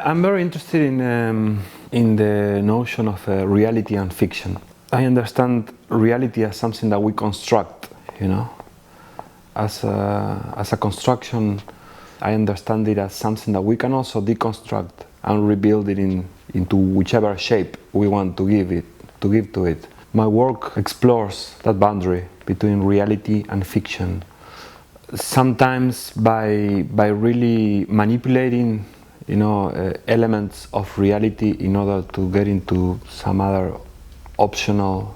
I'm very interested in the notion of reality and fiction. I understand reality as something that we construct, As a construction, I understand it as something that we can also deconstruct and rebuild it into whichever shape we want to give to it. My work explores that boundary between reality and fiction. Sometimes by really manipulating elements of reality in order to get into some other optional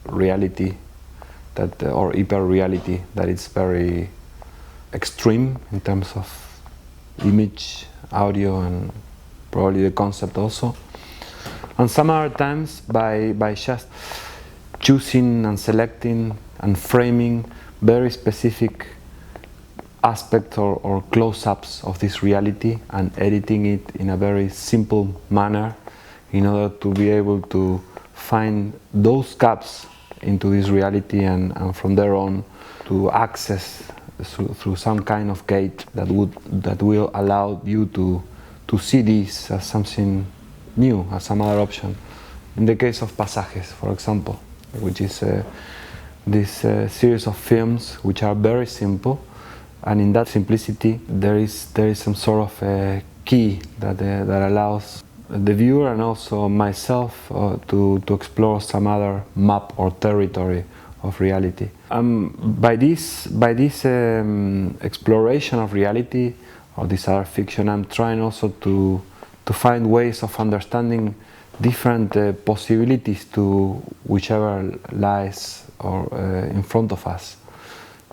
reality or hyper reality that is very extreme in terms of image, audio, and probably the concept also. And some other times by just choosing and selecting and framing very specific aspects or close-ups of this reality and editing it in a very simple manner in order to be able to find those gaps into this reality and from there on to access through some kind of gate that will allow you to see this as something new, as some other option. In the case of Pasajes, for example, which is this series of films which are very simple, and in that simplicity there is some sort of a key that allows the viewer and also myself to explore some other map or territory of reality. By this exploration of reality or this other fiction, I'm trying also to find ways of understanding different possibilities to whichever lies or in front of us.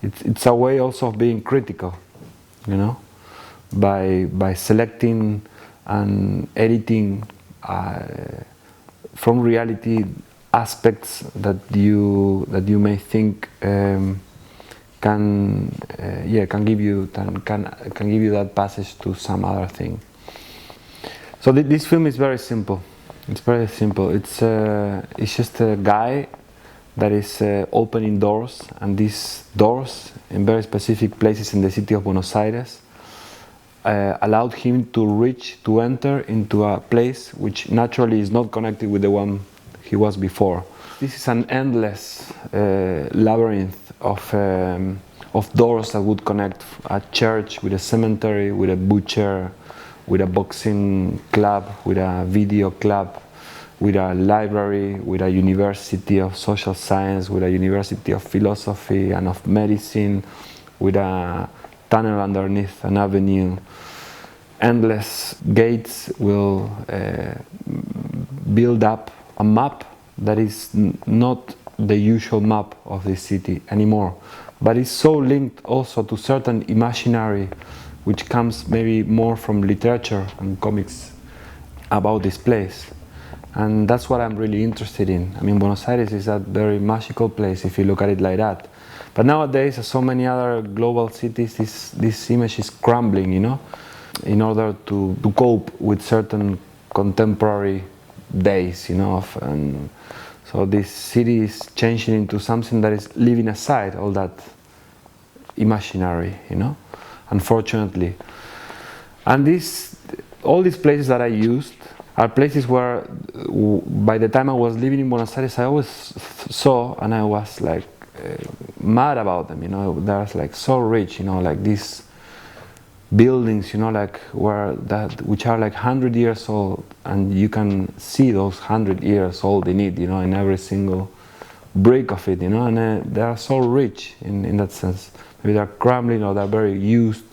It's a way also of being critical, by selecting and editing from reality aspects that you may think can give you that passage to some other thing. So this film is very simple. It's very simple. It's just a guy that is opening doors, and these doors in very specific places in the city of Buenos Aires allowed him to enter into a place which naturally is not connected with the one he was before. This is an endless labyrinth of doors that would connect a church with a cemetery, with a butcher, with a boxing club, with a video club, with a library, with a university of social science, with a university of philosophy and of medicine, with a tunnel underneath an avenue. Endless gates will build up a map that is not the usual map of the city anymore, but is so linked also to certain imaginary which comes maybe more from literature and comics about this place. And that's what I'm really interested in. I mean, Buenos Aires is a very magical place if you look at it like that. But nowadays, as so many other global cities, this image is crumbling, in order to cope with certain contemporary days, and so this city is changing into something that is leaving aside all that imaginary, unfortunately. And all these places that I used are places where, by the time I was living in Buenos Aires, I always saw, and I was like mad about them. They're like so rich, like these buildings, which are like 100 years old, and you can see those 100 years old in it, in every single brick of it, and they are so rich in that sense. Maybe they're crumbling or they're very used.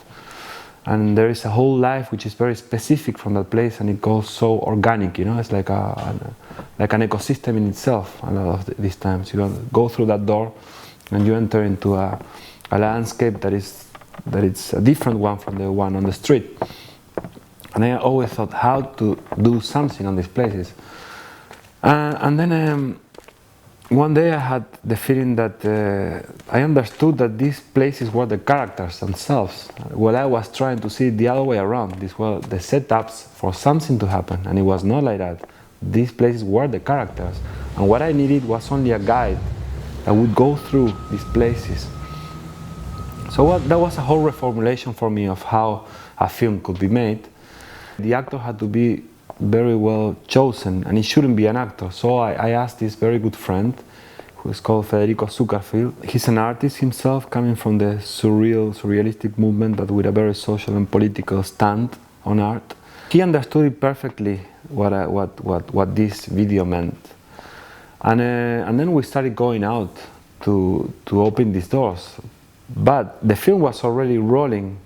And there is a whole life which is very specific from that place, and it goes so organic, it's like an ecosystem in itself. A lot of these times you go through that door and you enter into a landscape that is a different one from the one on the street. And I always thought how to do something on these places. And then one day I had the feeling that I understood that these places were the characters themselves. Well, I was trying to see it the other way around. These were the setups for something to happen, and it was not like that. These places were the characters, and what I needed was only a guide that would go through these places. So that was a whole reformulation for me of how a film could be made. The actor had to be very well chosen, and he shouldn't be an actor. So I asked this very good friend, who is called Federico Zuckerfield. He's an artist himself, coming from the surrealistic movement, but with a very social and political stand on art. He understood it perfectly what this video meant, and then we started going out to open these doors. But the film was already rolling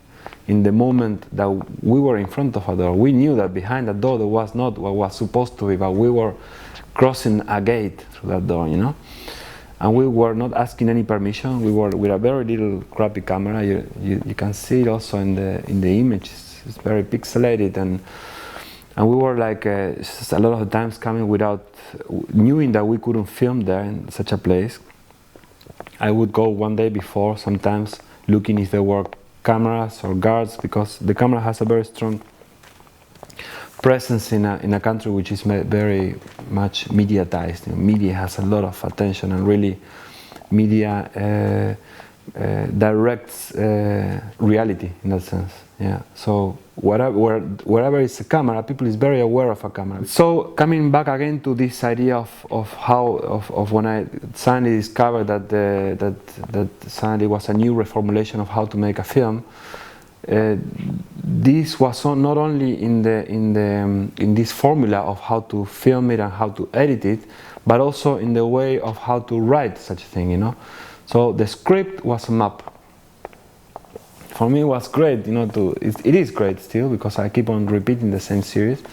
in the moment that we were in front of a door. We knew that behind the door there was not what was supposed to be, but we were crossing a gate through that door, you know. And we were not asking any permission. We were with a very little crappy camera. You can see it also in the image. It's very pixelated, and we were like just a lot of the times coming without knowing that we couldn't film there in such a place. I would go one day before, sometimes looking if there were cameras or guards, because the camera has a very strong presence in a country which is very much mediatized. You know, media has a lot of attention, and really media directs reality in that sense. Yeah. So wherever is a camera, people is very aware of a camera. So coming back again to this idea of when I suddenly discovered that suddenly was a new reformulation of how to make a film. This was not only in this formula of how to film it and how to edit it, but also in the way of how to write such a thing, you know. So the script was a map. For me, it was great, you know. It is great still, because I keep on repeating the same series.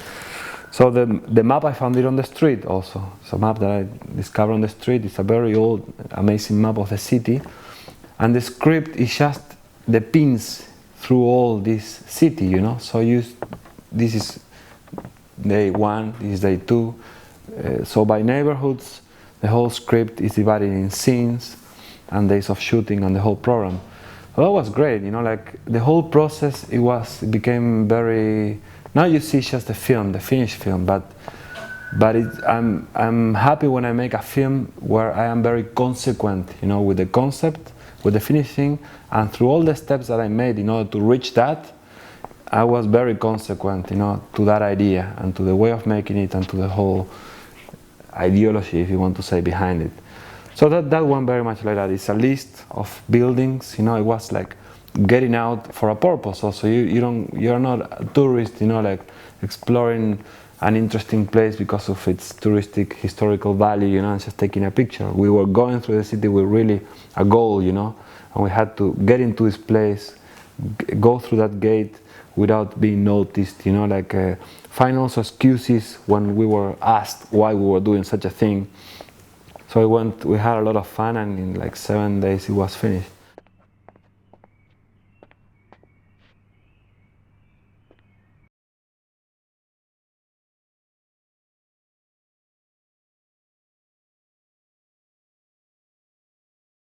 So the map, I found it on the street also. It's a map that I discovered on the street. It's a very old, amazing map of the city, and the script is just the pins through all this city, you know. So this is day 1, this is day 2. So by neighborhoods, the whole script is divided in scenes and days of shooting and the whole program. Well, that was great, you know. Like the whole process, it became very. Now you see just the film, the finished film, but I'm happy when I make a film where I am very consequent, you know, with the concept, with the finishing, and through all the steps that I made in order to reach that, I was very consequent, you know, to that idea and to the way of making it and to the whole ideology, if you want to say, behind it. So that one very much like that. It's a list of buildings, you know. It was like getting out for a purpose. Also, you're not a tourist, you know, like exploring an interesting place because of its touristic historical value, you know, and just taking a picture. We were going through the city with really a goal, you know, and we had to get into this place, go through that gate without being noticed, you know, like find also excuses when we were asked why we were doing such a thing. So we had a lot of fun, and in like 7 days it was finished.